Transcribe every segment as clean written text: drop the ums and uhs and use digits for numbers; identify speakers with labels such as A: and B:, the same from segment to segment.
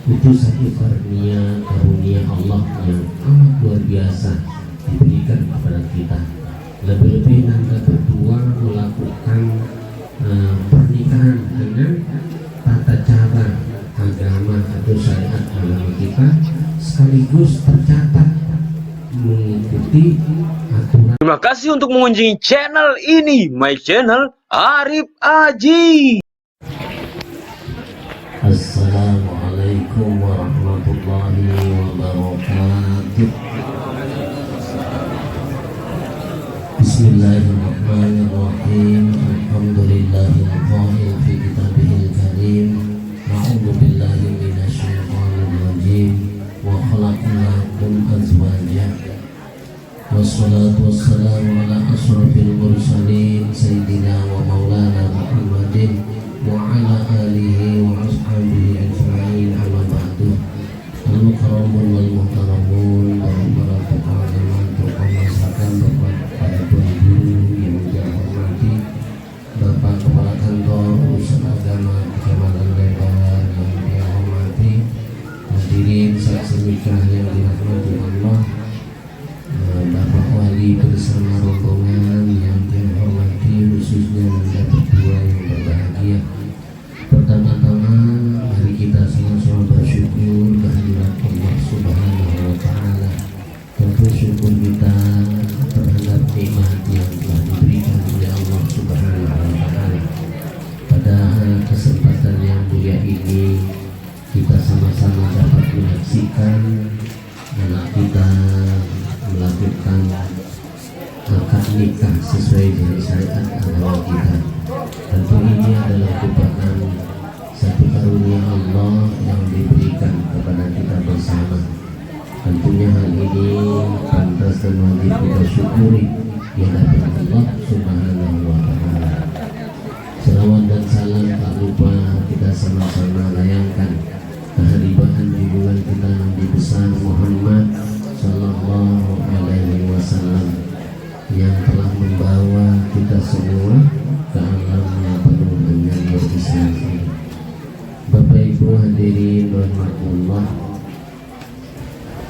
A: Itu satu karunia Allah yang amat luar biasa diberikan kepada kita. Lebih-lebih Anda berdua melakukan pernikahan dengan tata cara agama atau syariat agama kita, sekaligus tercatat mengikuti aturan.
B: Terima kasih untuk mengunjungi channel ini, my channel Arif Aji.
A: Assalamualaikum warahmatullahi wabarakatuh. Bismillahirrahmanirrahim. Alhamdulillahil qa'il fi kitabihil karim. A'udzu billahi minasyaitonir rajim. Wa khalaqnakum azwaja. Wassalatu wassalamu ala asyrafil mursalin sayyidina wa maulana Muhammadin wa ala alihi wa ashabihi ajma'in, amma ba'du. Al-mukarramun wal muhtaramun, para tokoh agama, tokoh masyarakat, bapak para guru yang saya hormati, Bapak Kepala Kantor Urusan Agama Kecamatan Lebar yang saya hormati, hadirin saksi nikah yang dirahmati Allah, Bapak Wali bersama rombongan yang saya hormati, khususnya Anda berdua yang berbahagia. Pertama-tama mari kita sama-sama bersyukur kehadirat Allah Subhanahu wa Ta'ala. Tentu syukur kita terhadap nikmat yang telah diberikan oleh Allah Subhanahu wa Ta'ala. Pada kesempatan yang mulia ini kita sama-sama dapat menyaksikan anak kita melakukan akad nikah sesuai dengan syariat agama kita. Tentu ini adalah merupakan satu karunia Allah yang diberikan kepada kita bersama. Tentunya hal ini pantas dan wajib kita syukuri di hadapan Allah Subhanahu wa Ta'ala. Selawat dan salam tak lupa kita sama-sama layangkan kehadiran junjungan kita Nabi besar Muhammad Sallallahu Alaihi Wasallam yang telah membawa kita semua ke alam yang penuh dengan Islam. Bapak Ibu hadirin rahimakumullah,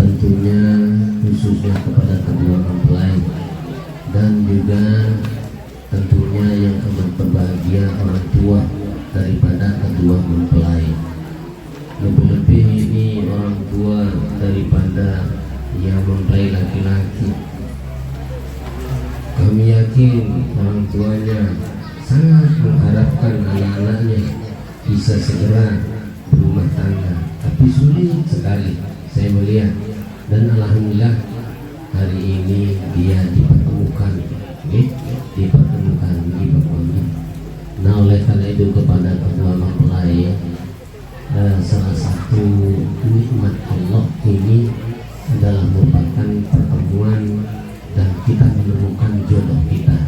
A: tentunya khususnya kepada kedua mempelai dan juga tentunya yang amat berbahagia orang tua daripada kedua mempelai. Lebih-lebih ini orang tua daripada yang mempelai laki-laki. Kami yakin orang tuanya sangat mengharapkan anak-anaknya bisa segera berumah tangga, tapi sulit sekali saya melihat. Dan alhamdulillah hari ini dia dipertemukan, dipertemukan. Nah, oleh karena itu kepada kedua mempelai, salah satu nikmat Allah ini adalah merupakan pertemuan dan kita menemukan jodoh kita.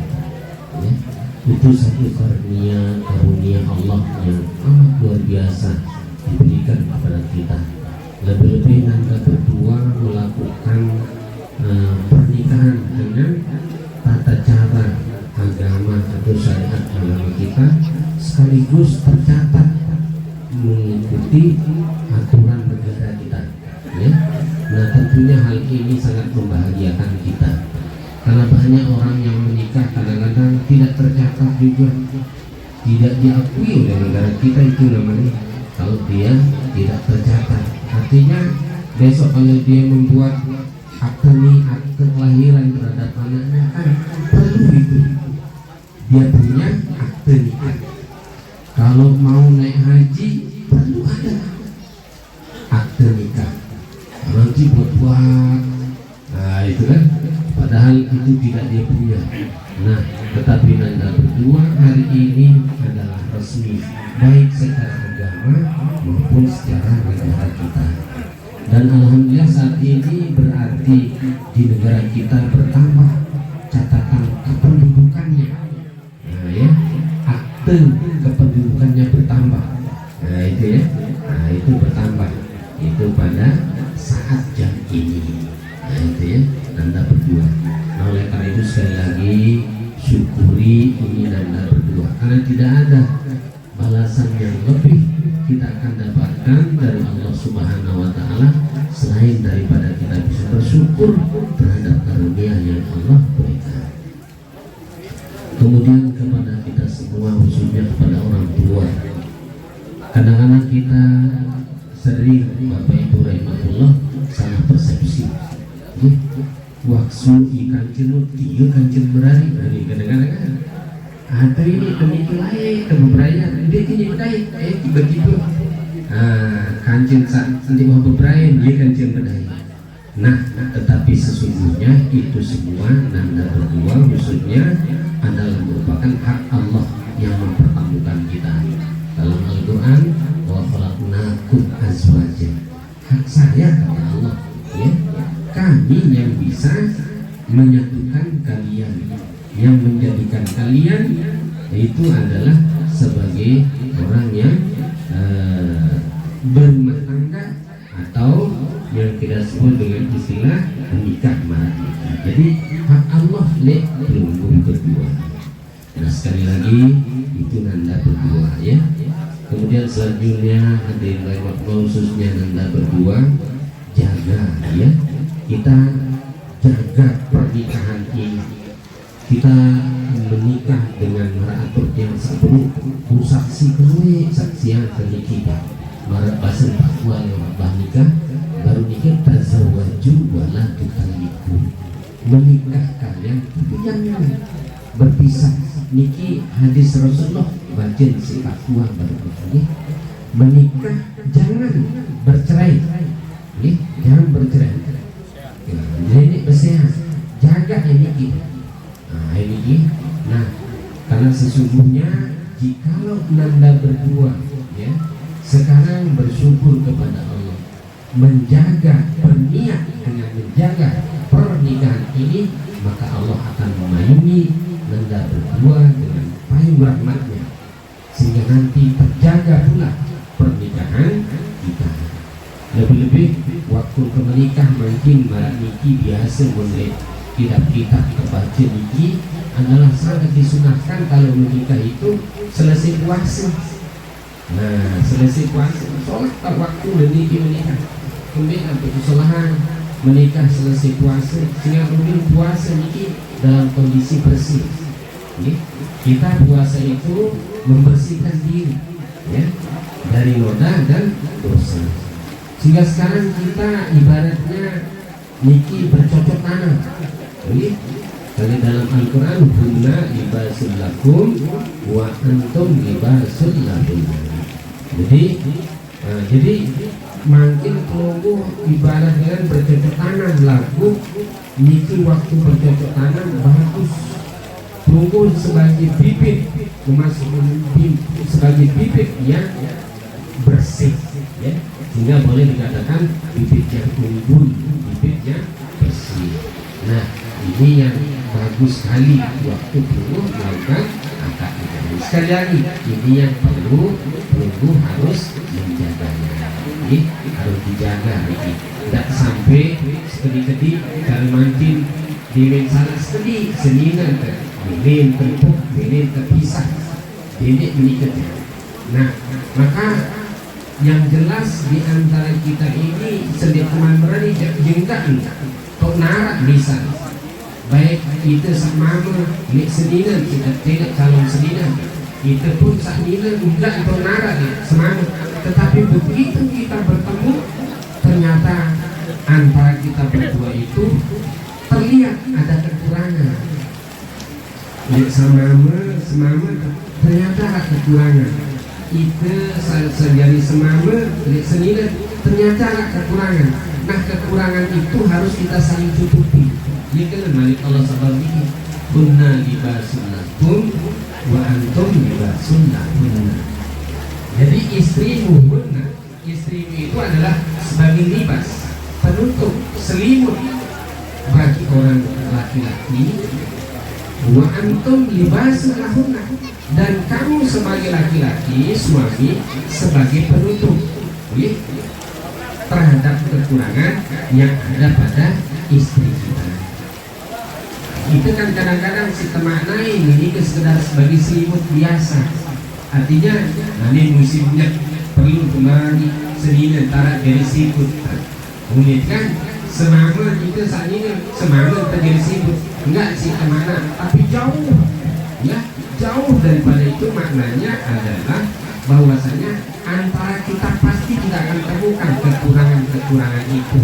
A: Itu satu karunia Allah yang amat luar biasa diberikan kepada kita. Lebih-lebih Anda berdua melakukan pernikahan dengan tata cara agama atau syariat agama kita, sekaligus tercatat mengikuti aturan negara kita. Nah, tentunya hal ini sangat membahagiakan kita, karena banyak orang yang menikah kadang-kadang tidak tercatat juga, tidak diakui oleh negara kita. Itu namanya kalau dia tidak tercatat. Artinya besok kalau dia membuat akte kelahiran terhadap anaknya, kan perlu itu dia punya akte nikah. Kalau mau naik haji perlu ada akte nikah. Nanti buat-buat, nah itu kan, padahal itu tidak dia punya. Nah, tetapi Anda berdua hari ini adalah resmi, baik secara agama maupun secara negara kita. Dan alhamdulillah saat ini berarti di negara kita bertambah catatan kependudukannya. Nah ya, akte kependudukannya bertambah. Nah itu ya, nah itu bertambah. Itu pada saat jam ini. Nah itu ya, Anda berdua. Nah oleh karena itu sekali lagi syukuri ini Anda berdua, karena tidak ada balasan yang lebih kita akan dapatkan dari Allah Subhanahu wa Ta'ala selain daripada kita bisa bersyukur terhadap karunia yang Allah berikan. Kemudian kepada kita semua, khususnya kepada orang tua, kadang-kadang kita sering Bapak Ibu rahimahullah salah persepsi. Waktu ikan cenut dia kancing berari dari kadang-kadang atau ini demikian kebebrayan dia kini berdaya tiba-tiba kancing nanti mau bebrayan dia kancing berdaya. Nah, tetapi sesungguhnya itu semua nanda berdua maksudnya adalah merupakan hak Allah yang mempertemukan kita. Dalam Al-Quran, wa khalaqnakum azwaja, hak saya kata Allah, ya, kami yang bisa menyatukan kalian, yang menjadikan kalian itu adalah sebagai orang yang berumah tangga atau yang kita sebut dengan istilah menikah mati. Jadi hak Allah belum berdua. Nah, sekali lagi itu nanda berdua, ya. Kemudian selanjutnya hadirin rahimahullah, khususnya nanda berdua, jaga, ya. Kita jaga pernikahan ini. Kita menikah dengan meratur yang sepuluh saksi keluar saksian kita marat basel bahwa yang nikah baru nikah tazawwaju wala tutalliqu, menikah kalian jangan berpisah. Niki hadis Rasulullah batin sifat tua baru menikah jangan bercerai, jangan bercerai. Jadi bersehat, jaga ini. Nah, karena sesungguhnya jikalau nanda berdua, ya, sekarang bersyukur kepada Allah, menjaga berniat dengan menjaga pernikahan ini, maka Allah akan memayungi nanda berdua dengan payung rahmatnya, sehingga nanti terjaga pula pernikahan kita. Lebih-lebih waktu menikah mungkin malah niki biasa boleh kitab-kitab kebaca niki adalah sangat disunahkan kalau menikah itu selesai puasa. Nah, selesai puasa sholat tak waktu niki menikah, kemudian untuk kesalahan menikah selesai puasa, sehingga kemudian puasa niki dalam kondisi bersih. Kita puasa itu membersihkan diri, ya, dari noda dan dosa. Sehingga sekarang kita ibaratnya niki bercocok tanam. Kalau dalam Al-Quran, hunna libasul lakum wa antum libasul lahum. Jadi makin tunggu ibarat dengan bercocok tanam lagu niki waktu bercocok tanam bagus. Tunggu sebagai bibit, sebagai bibit yang bersih, ya, sehingga boleh dikatakan bibit yang unggul, bibit yang bersih. Nah, ini yang bagus sekali waktu perlu melakukan akad nikah. Sekali lagi, ini yang perlu harus menjaganya, harus dijaga. Tidak sampai sekali-kali kalau mancing di salah sekali seninan milih tempuk, milih terpisah, ini menikah. Nah, maka yang jelas di antara kita ini sedih teman berani jengkak kok narak bisa baik kita sama milik seninan, kita tidak calon seninan, kita pun seninan enggak kok narak semangat. Tetapi begitu kita bertemu, ternyata antara kita berdua itu terlihat ada kekurangan. Lihat semama ternyata ada kekurangan. Kita sejari semama lihat seninan ternyata ada kekurangan. Nah, kekurangan itu harus kita saling tutupi. Dia kan Malik Allah sabab ini kunna libasul lakum wa antum libasul lahunna. Jadi istrimu itu adalah sebagai libas, penutup, selimut bagi orang laki-laki. Wa antum libasul lahunna, dan kamu sebagai laki-laki, suami, sebagai penutup terhadap kekurangan yang ada pada istri kita. Itu kan kadang-kadang kita maknai ini sekedar sebagai selimut biasa.
C: Artinya ini musimnya perlu kembali senina antara dari sibuk unik kan semaman itu saat ini semaman terjadi sibuk enggak sih kemana tapi jauh ya jauh daripada itu maknanya adalah bahwasanya antara kita pasti tidak akan temukan kekurangan itu.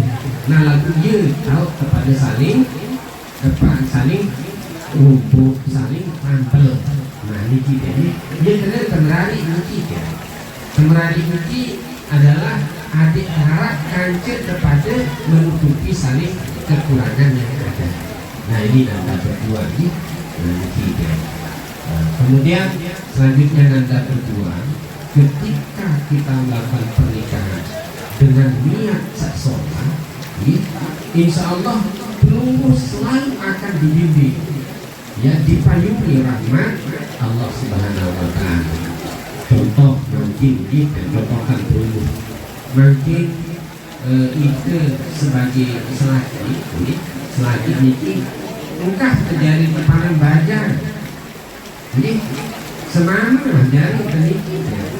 C: Nah lagu dia tahu kepada saling untuk saling tampil. Nah ini jadi dia kena temerari ini ya. Temerari ini adalah adik harap kancet kepada menutupi saling kekurangan yang ada. Nah ini nanda berdua ini. Nah ini ya. Kemudian selanjutnya nanda berdua, ketika kita melakukan pernikahan dengan niat seseorang, insya Allah peluru selalu akan dibimbing, ya dipayungi rahmat Allah Subhanahu Wa Taala. Contoh mungkin kita contohkan dulu, mungkin itu sebagai selagi ini engkau terjadi panen bajar. Jadi semana dari pendidikan.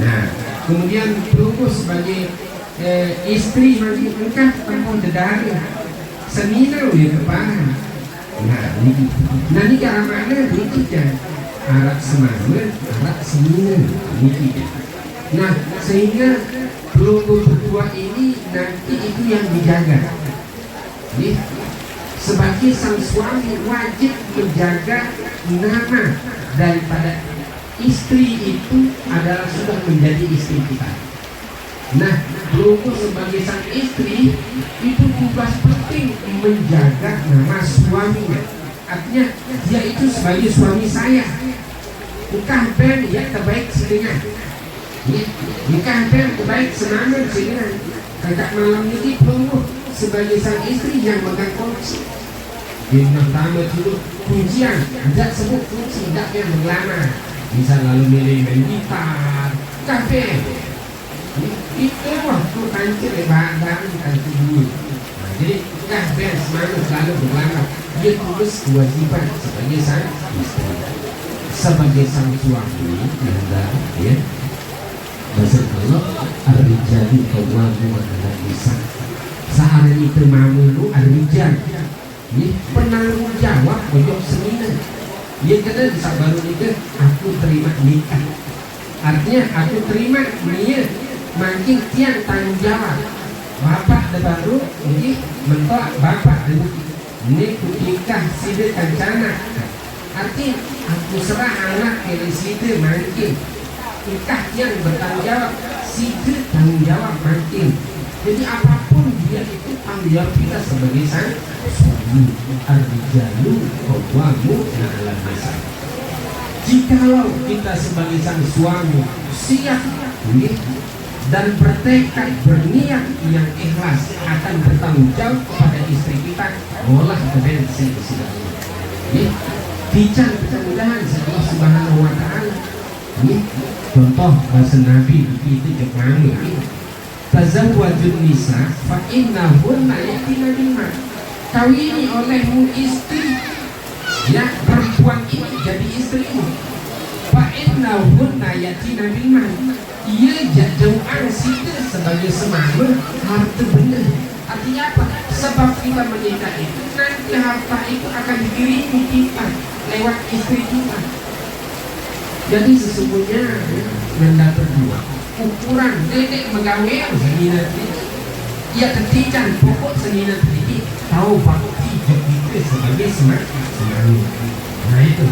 C: Nah, kemudian perlu sebagai istri bagi engkau tempoh dedari seminar di depan. Nah, ini cara mana dikit alat semamer, alat seminar dikit. Nah, sehingga pelunggu berdua ini nanti itu yang dijaga. Jadi, sebagai sang suami wajib menjaga nama daripada istri itu adalah sudah menjadi istri kita. Nah, pelunggu sebagai sang istri itu tugas penting menjaga nama suaminya. Artinya dia itu sebagai suami saya. Nikah ben ya terbaik sedengan. Nikah ben terbaik semangat sedengan. Kakak malam ini pelunggu sebagai sang istri yang megang kunci. Yang pertama dulu kuncian, tidak sebut kunci, tidak yang berlama. Bisa lalu milih main gitar, kafe. Itu waktu kancil bahan kancil dulu. Nah, jadi kafe semangat selalu berlama. Dia tulis kewajiban sebagai sang istri, sebagai sang suami ya. Bahasa Allah ar-rijalu qawwamuna 'ala nisa. Sehari itu mamulu ar-rijal. Penanggung jawab pojok seminar. Dia kena baru nikah, aku terima nikah. Artinya aku terima niat makin tiang tanggung jawab. Bapak baru ini mentok bapak ini nikah sida kancana. Artinya aku serah anak ke sida makin. Nikah yang bertanggung jawab, sida tanggung jawab makin. Jadi apapun dia itu tanggung jawab kita sebagai sang suami. Ar-rijalu qawwamuna 'ala nisa. Jikalau kita sebagai sang suami siap dan bertekad berniat yang ikhlas akan bertanggung jawab kepada istri kita, olah kebensi kesidaknya. Bicara mudah-mudahan Allah Subhanahu Wa Taala. Contoh bahasa Nabi itu jangan tazawwajun nisa fa innahunna yatina bima. Kawini olehmu istri, ya perempuan ini jadi istrimu. Fa innahunna yatina bima. Ia jauhan situ sebagai semama harta benda. Artinya apa? Sebab kita menikah itu nanti harta itu akan dikirimi kita lewat istri kita. Jadi sesungguhnya nanda berdua ukuran dedek megawai senina ini ia ketikan pokok senina ini tahu bakti jadi sebagai semanu. Nah itu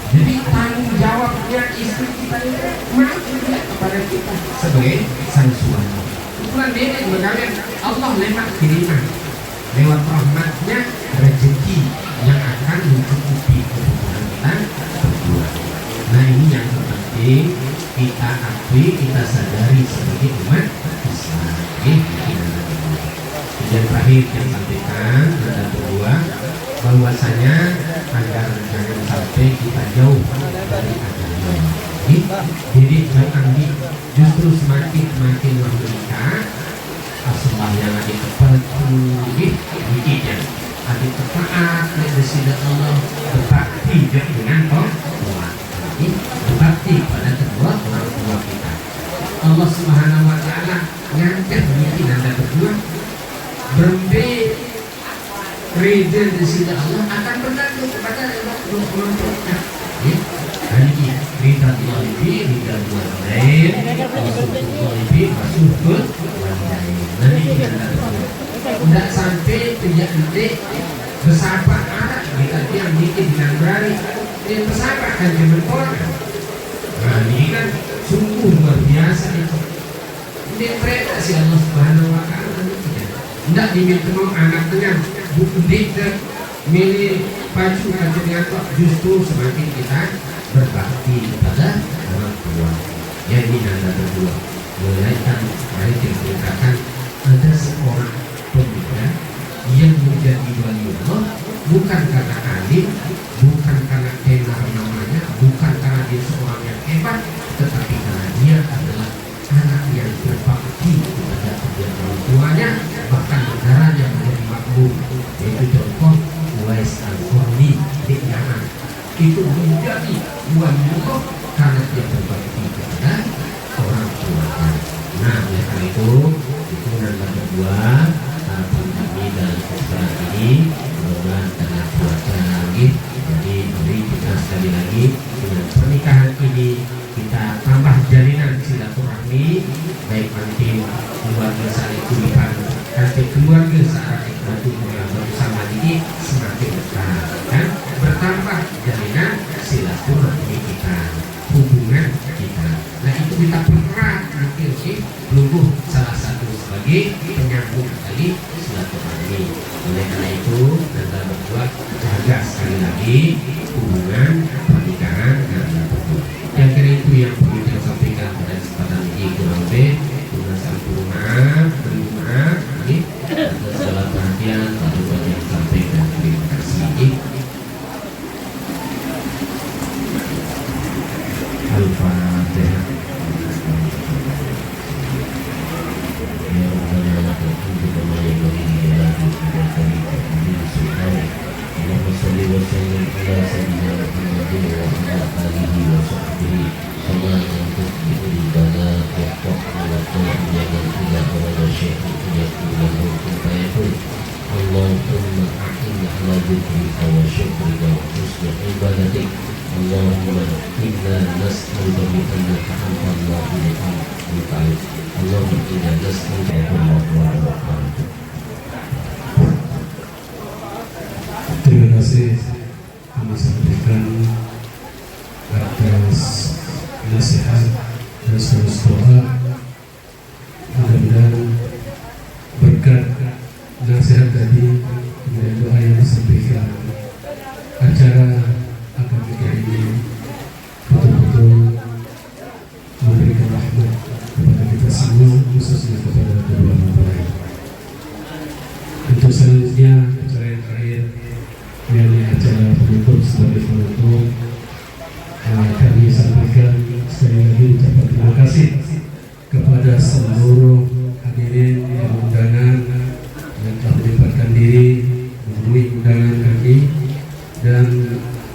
C: jadi tanggung jawabnya istri kita itu makin kepada kita sebagai sang suami. Ukuran dedek megawai Allah lewat kiriman lewat rahmatnya rezeki yang akan mencukupi kebutuhan kita berdua. Nah ini yang penting kita akui, kita sadari sebagai umat Islam. Dan terakhir yang sampaikan ada berdua bahwasanya agar jangan sampai kita jauh dari agama. Jadi jangan justru semakin menikah asal yang ada tepat dikitnya ada taat kepada Allah berbakti dengan Allah berbakti pada kedua ancak mungkin anda berdua berbe reda di sisi Allah akan bergantung kepada kelompoknya. Hari ini rida lebih rida buat lain, masuk lebih masuk ke lain. Nanti kita tidak sampai tidak nanti bersahabat anak kita yang bikin dengan berani dia bersahabat kan dia berkorban. Nah ini kan sungguh luar biasa itu. Ini mereka si Allah Subhanahu Wa Taala tidak diminta mau anak dengan buku dikte milih baju aja dengan justru semakin kita berbakti kepada orang tua. Ya ini nanda berdua. Mulai kan mari diceritakan ada seorang pemuda yang menjadi wali Allah bukan karena alim, bukan karena tenar namanya, bukan karena dia seorang yang hebat, tetapi karena dia adalah anak yang berbakti kepada kedua orang tuanya, bahkan negaranya menjadi makmur. Yaitu contoh Uwais Al-Qarni di Yaman. Itu menjadi wali Allah karena dia berbakti kepada orang tuanya. Nah, oleh karena itu nanda berdua harapan kami dalam kesempatan ini mudah-mudahan karena cuaca langit, jadi mari kita sekali lagi dengan pernikahan ini kita tambah jalinan silaturahmi baik nanti keluarga saling kulipan nanti keluarga saat itu bersama ini semakin dekat dan bertambah jalinan silaturahmi kita, hubungan kita. Nah itu kita pererat nanti lumpuh salah satu sebagai penyambung tali silaturahmi. Oleh karena itu kita berdua jaga sekali lagi hubungan pernikahan dan berdua. Yang kira itu yang perlu saya sampaikan pada kesempatan ini kurang lebih dengan maaf, terima maaf ini atas segala perhatian pada yang sampaikan. Terima kasih. Al-Fatihah. Ya Rabbana lakal hamdu kama yanbaghi li jalali wajhika. Allahumma shalli wa sallim ala sayyidina Muhammadin wa ala alihi wa sahbihi kama yanbaghi li jalali wajhika wa ta'ala ila awal syai'in yakunu kun fayakun. Allahumma a'inna ala dhikrika wa syukrika wa husni ibadatik. Allahumma inna nas'aluka bi annaka antal muta'al. Allahumma inna nas'aluka wa barakatuh.
D: Terima kasih kami sampaikan atas nasihat dan doa. Mudah-mudahan berkat nasihat tadi dan doa yang disampaikan, acara akad nikah ini betul-betul memberikan rahmat kepada kita semua, khususnya kepada kedua mempelai. Untuk selanjutnya acara yang terakhir, yakni acara penutup sebagai penutup, kami sampaikan sekali lagi ucapan terima kasih kepada seluruh hadirin yang undangan yang telah menyempatkan diri memenuhi undangan kami, dan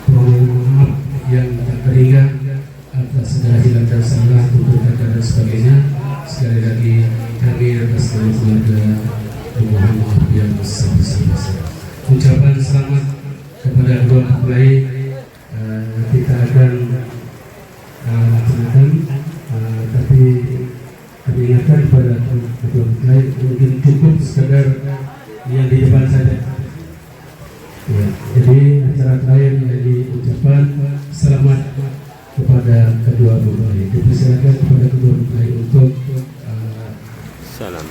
D: permohonan maaf yang tak terhingga atas segala hilang dan salah, tutur kata dan sebagainya. Sekali lagi kami atas nama keluarga memohon maaf yang besar-besar. Ucapan selamat kepada kedua mempelai kita akan laksanakan, tapi kami ingatkan kepada kedua mempelai mungkin cukup sekadar yang di depan saja. Ya, jadi acara terakhir menjadi ucapan selamat kepada kedua mempelai. Dipersilakan kepada kedua mempelai untuk salam.